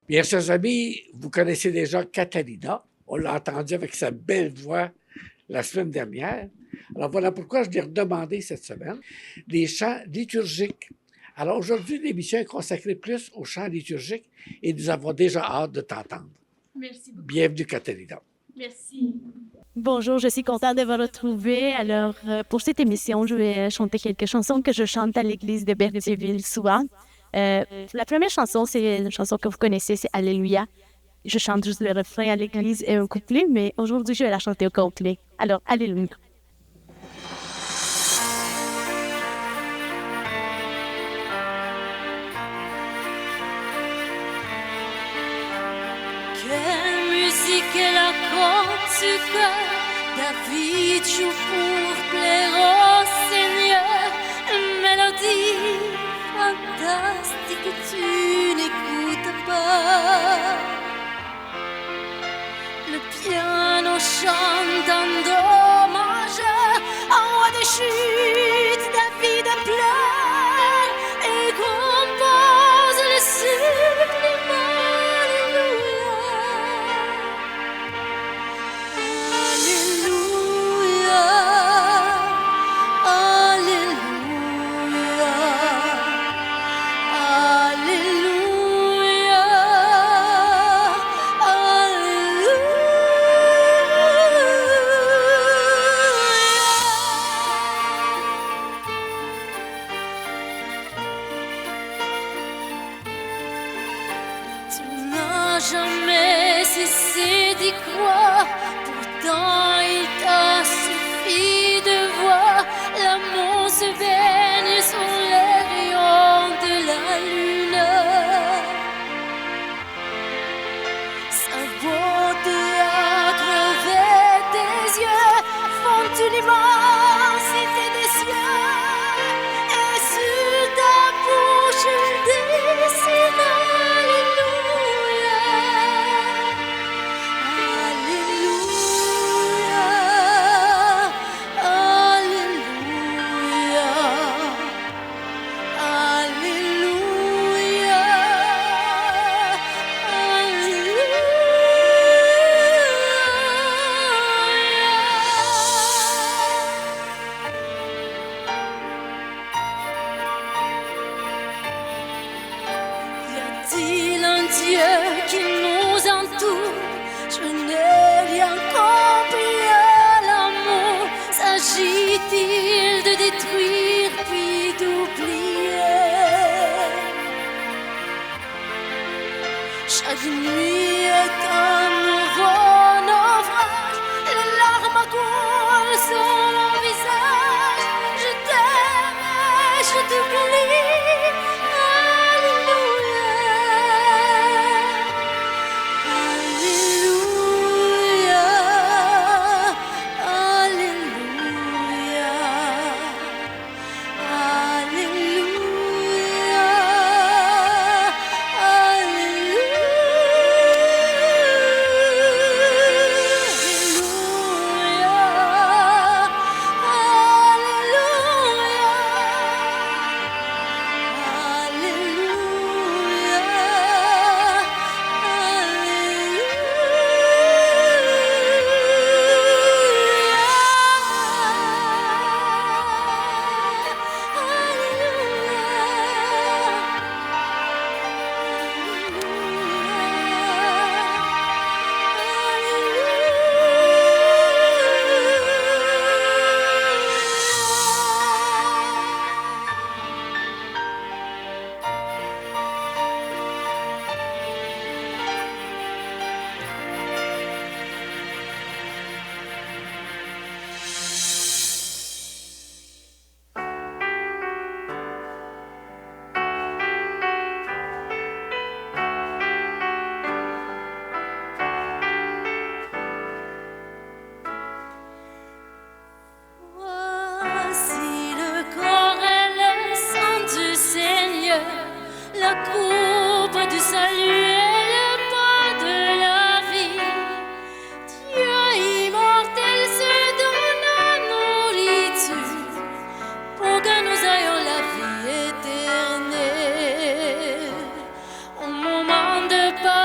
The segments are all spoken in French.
Bien, chers amis, vous connaissez déjà Catalina. On l'a entendu avec sa belle voix la semaine dernière. Alors voilà pourquoi je lui ai redemandé cette semaine des chants liturgiques. Alors aujourd'hui, l'émission est consacrée plus aux chants liturgiques et nous avons déjà hâte de t'entendre. Merci beaucoup. Bienvenue, Catalina. Merci. Bonjour, je suis contente de vous retrouver. Alors, pour cette émission, je vais chanter quelques chansons que je chante à l'église de Berthierville souvent. La première chanson, c'est une chanson que vous connaissez, c'est Alléluia. Je chante juste le refrain à l'église et un couplet, mais aujourd'hui, je vais la chanter au complet. Alors, Alléluia. Quelle musique est la côte que David joue pour plaire au Seigneur. Une mélodie fantastique que tu n'écoutes pas. Le piano chante un do majeur, en roi de chute, David pleure et compose le sublime Alléluia. Alléluia, Alléluia, tu n'as jamais cessé d'y croire, pourtant il t'a suffi de voir l'amour se baigne sur les rayons de la lune. Sa beauté a crevé tes yeux, font l'immensité des cieux, et sur ta bouche il dessine Alléluia. Alléluia, Alléluia, Y a-t-il un Dieu qui nous entoure? Je n'ai rien compris à l'amour. S'agit-il de détruire puis d'oublier? Chaque nuit est un nouveau naufrage, les larmes coulent sur mon visage. Je t'aime et je t'oublie. Alléluia, Alléluia, Alléluia, Voici le corps et le sang du Seigneur, la coupe du salut et le pain de la vie. Dieu immortel se donne la nourriture pour que nous ayons la vie éternelle. Au moment de partir,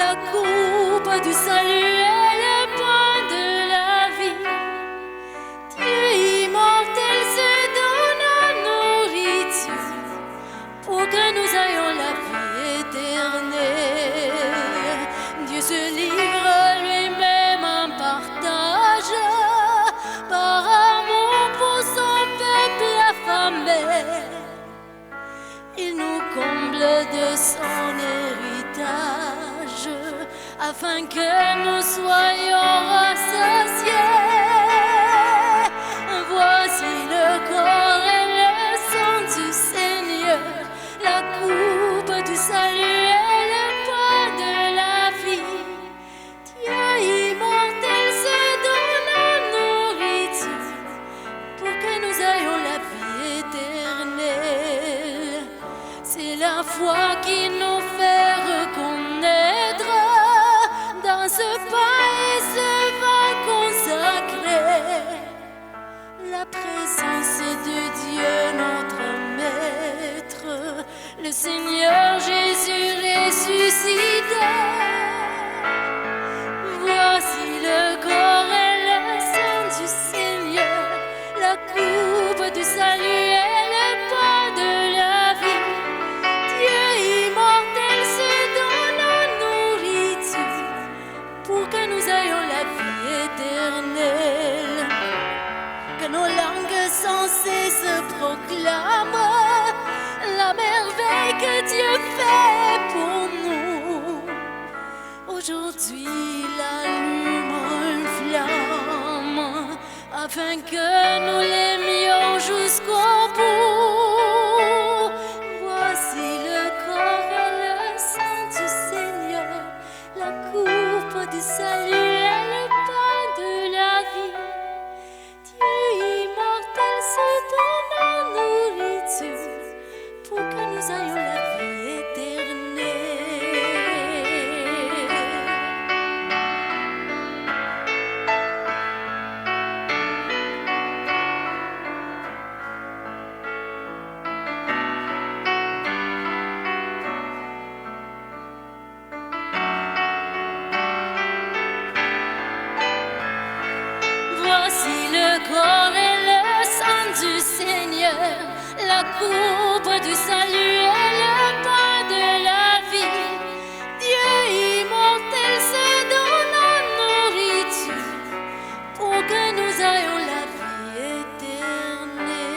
la coupe du salut et le pain de la vie. Dieu immortel se donne à nourriture pour que nous ayons la vie éternelle. Dieu se livre lui-même en partage par amour pour son peuple affamé. Il nous comble de son héritage afin que nous soyons rassasiés. Voici le corps et le sang du Seigneur, la coupe du salut et le pain de la vie. Dieu immortel se donne à nourriture pour que nous ayons la vie éternelle. C'est la foi qui nous fait reconnaître dans ce pain et ce vin consacré la présence de Dieu notre Maître, le Seigneur Jésus ressuscité. Voici le corps et le sang du Seigneur, la coupe du salut et le pain de la vie. Dieu immortel se donne à nourriture pour que nous ayons la vie éternelle. Que nos langues sans cesse proclament la merveille que Dieu fait pour nous. Aujourd'hui, il allume une flamme afin que nous l'aimions jusqu'au bout. Voici le corps et le sang du Seigneur, la coupe du salut et le pain de la vie. Dieu immortel se donne à nourriture pour que nous ayons la vie éternelle. Voici le corps et le sang du Seigneur, la coupe du salut et le pain de la vie. Dieu immortel se donne à nourriture pour que nous ayons la vie éternelle.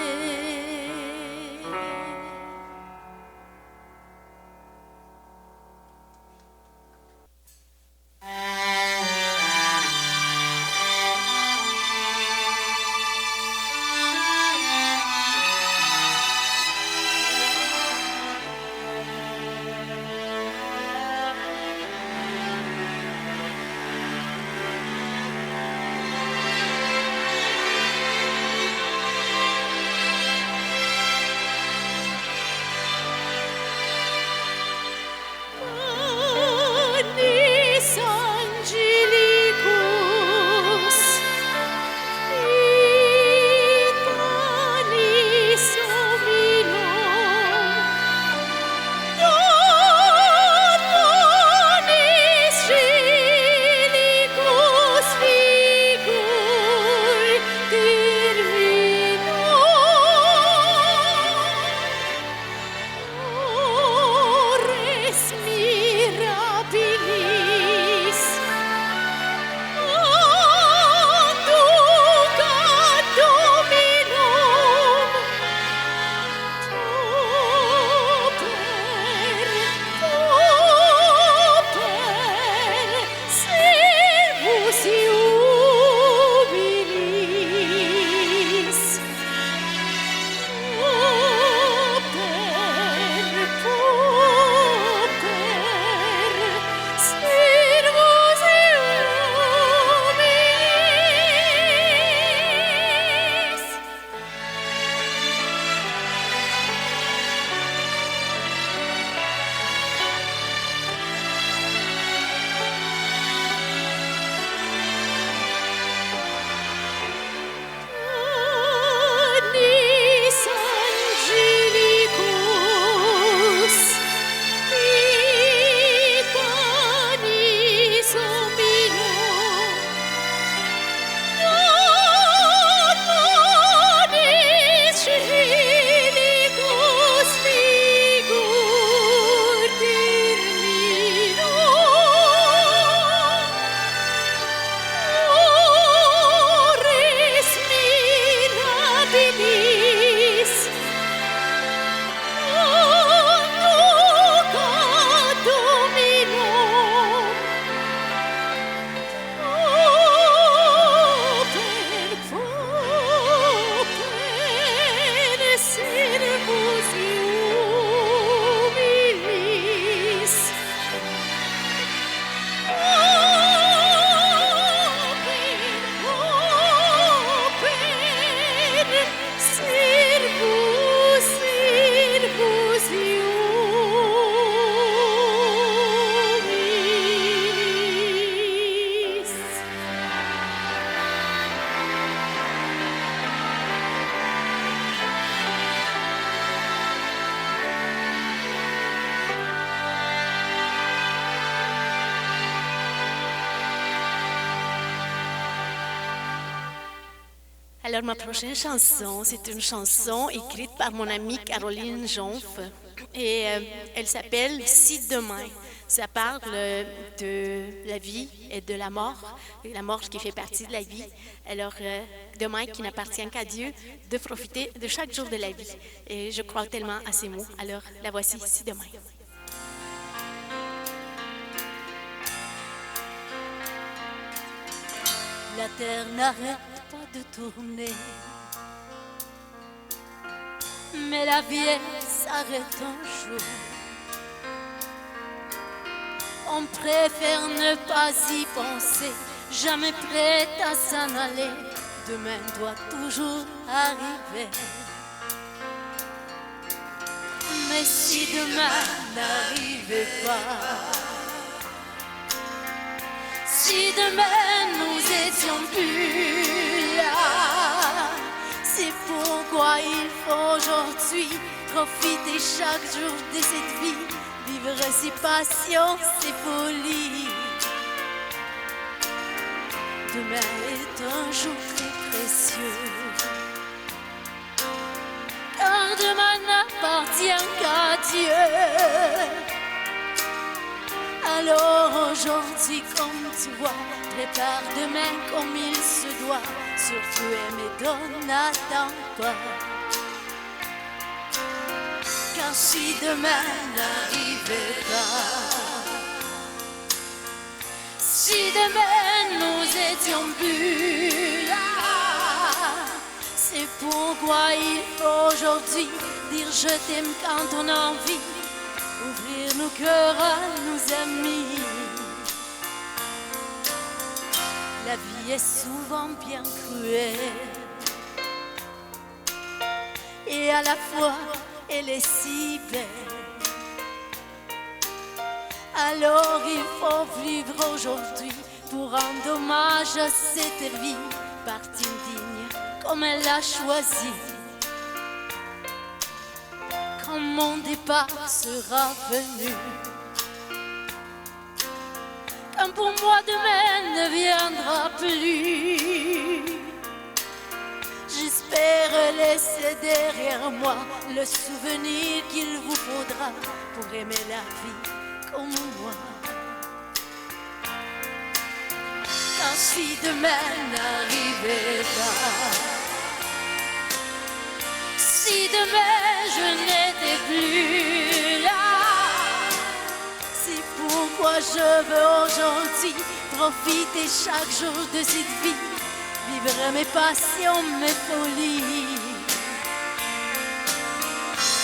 Alors, ma prochaine chanson, c'est une chanson écrite par mon amie Caroline Jonf et elle s'appelle Si demain. Ça parle de la vie et de la mort qui fait partie de la vie. Alors, demain qui n'appartient qu'à Dieu, de profiter de chaque jour de la vie. Et je crois tellement à ces mots. Alors, la voici, Si demain. La terre n'arrête pas de tourner, mais la vie elle s'arrête un jour. On préfère ne pas y penser, jamais prête à s'en aller. Demain doit toujours arriver. Mais si demain n'arrivait pas, si demain nous étions plus là, c'est pourquoi il faut aujourd'hui profiter chaque jour de cette vie, vivre ses passions, ses folies. Demain est un jour très précieux, car demain n'appartient qu'à Dieu. Alors aujourd'hui, comme tu vois, prépare demain comme il se doit. Surtout aime et donne, n'attends pas. Car si demain n'arrivait pas, si demain nous étions plus là, c'est pourquoi il faut aujourd'hui dire je t'aime quand on a envie. Ouvrir nos cœurs à nos amis. La vie est souvent bien cruelle et à la fois elle est si belle. Alors il faut vivre aujourd'hui pour rendre hommage à cette vie, partie digne comme elle l'a choisie. Quand mon départ sera venu, quand pour moi demain ne viendra plus, j'espère laisser derrière moi le souvenir qu'il vous faudra pour aimer la vie comme moi. Car si demain n'arrivait pas, si demain je n'étais plus là, c'est pourquoi je veux aujourd'hui profiter chaque jour de cette vie, vivre mes passions, mes folies.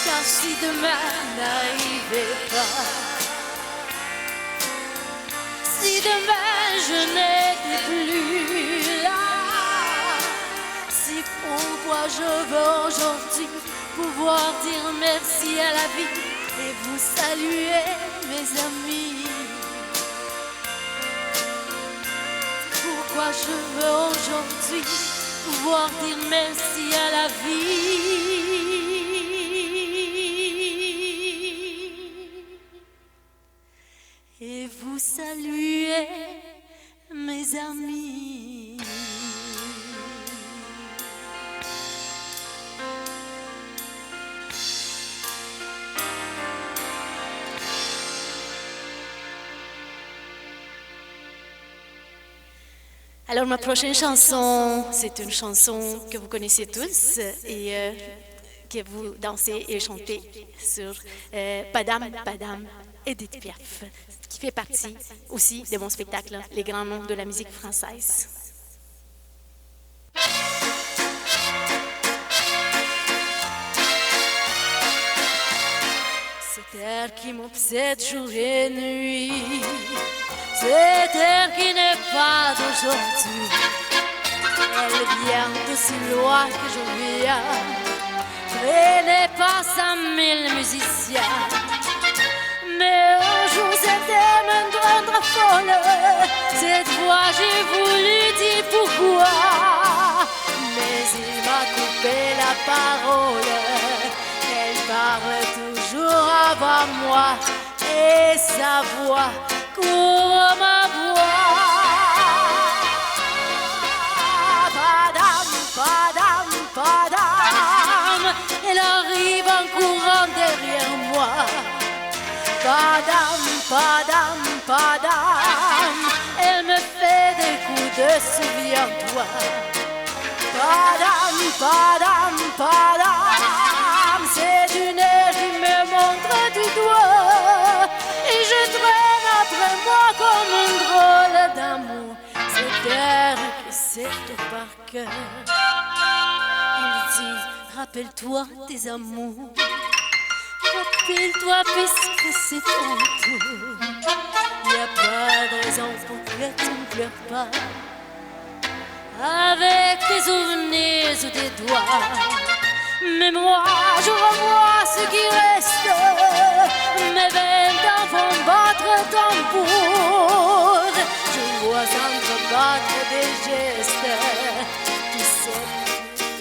Car si demain n'arrivait pas, si demain je n'étais plus là, c'est pourquoi je veux aujourd'hui pouvoir dire merci à la vie et vous saluer, mes amis. Pourquoi je veux aujourd'hui pouvoir dire merci à la vie et vous saluer, mes amis. Alors, ma prochaine chanson, c'est une chanson que vous connaissez tous et que vous dansez et chantez sur Padam Padam, Edith Piaf, qui fait partie aussi de mon spectacle Les grands noms de la musique française. Cet air qui m'obsède jour et nuit, cet air qui n'est pas d'aujourd'hui, elle vient de si loin que je viens, traînée par 5000 musiciens. Mais un jour c'était me rendre folle, cette fois j'ai voulu dire pourquoi, mais il m'a coupé la parole, elle parle toujours avant moi, et sa voix couvre ma voix. Padam, padam. Padam, padam, padam, elle me fait des coups de souviens-toi. Padam, padam, padam, c'est une air qui me montre du doigt. Et je traîne après moi comme un drôle d'amour. Cet air que c'est tout par cœur. Il dit, rappelle-toi tes amours. Rappelle-toi puisque c'est ton tour. Y a pas de raison pour que tu ne pleures pas. Avec tes souvenirs ou tes doigts. Mais moi, je revois ce qui reste. Mes veines font battre tambour. Je vois s'entrebattre des gestes. Tu sais,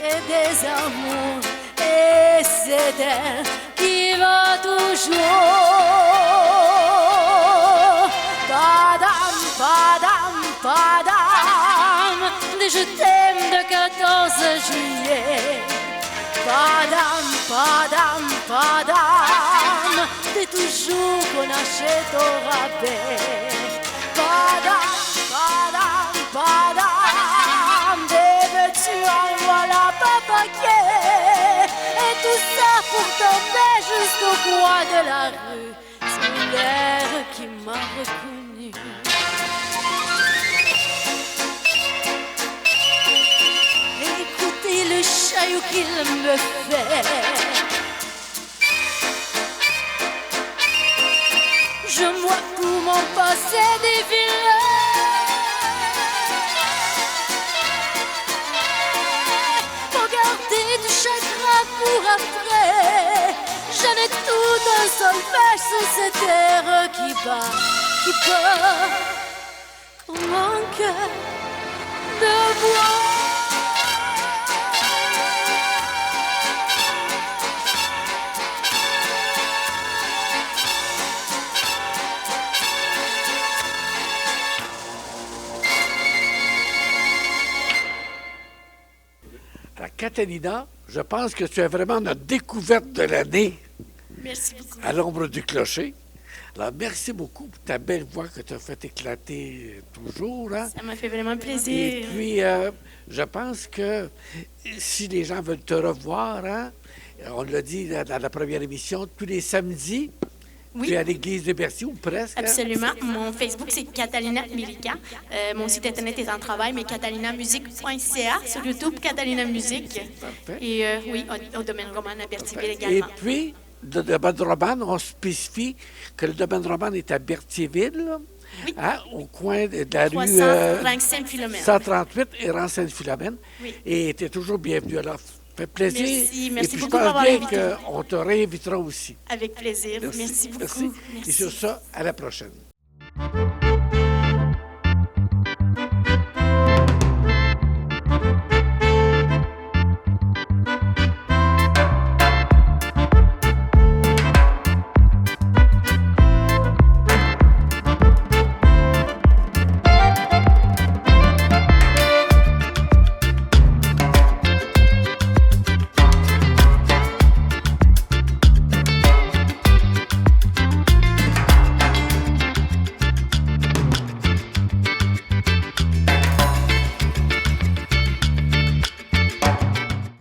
et des amours. Et c'est elle qui va toujours. Padam, padam, padam, des je t'aime de 14 juillet. Padam, padam, padam, des toujours qu'on achète au rabais. Padam, padam, padam, des veux-tu en voilà pas paquet. Et tout ça pour tomber jusqu'au coin de la rue. C'est l'air qui m'a reconnu. Écoutez le chaillot qu'il me fait. Je vois tout mon passé défiler. Regardez du chagrin pour après. J'en ai tout un solfège sous cette terre qui bat comme un cœur de bois. Catalina, je pense que tu es vraiment notre découverte de l'année Merci beaucoup. à l'ombre du clocher. Alors, merci beaucoup pour ta belle voix que tu as fait éclater toujours. Hein? Ça m'a fait vraiment Et plaisir. puis, je pense que si les gens veulent te revoir, hein, on l'a dit dans la première émission, tous les samedis, Oui. tu es à l'église de Bercy ou presque. Hein? Absolument. Mon Facebook, c'est Catalina Milica. Mon site Internet est en travail, mais catalinamusique.ca. Sur YouTube, Catalina Musique. Parfait. Et oui, au domaine roman à Berthierville Et également. puis, le domaine roman, on spécifie que le domaine roman est à Berthierville, Oui. hein, au coin de la rue 300 rang Saint-Philomène. 138 et rang Sainte-Philomène. Oui. Et tu es toujours bienvenue. Alors, ça fait plaisir. Merci. Merci et puis, beaucoup je pense d'avoir bien invité. qu'on te réinvitera aussi. Avec plaisir. Merci beaucoup. Et sur ça, à la prochaine.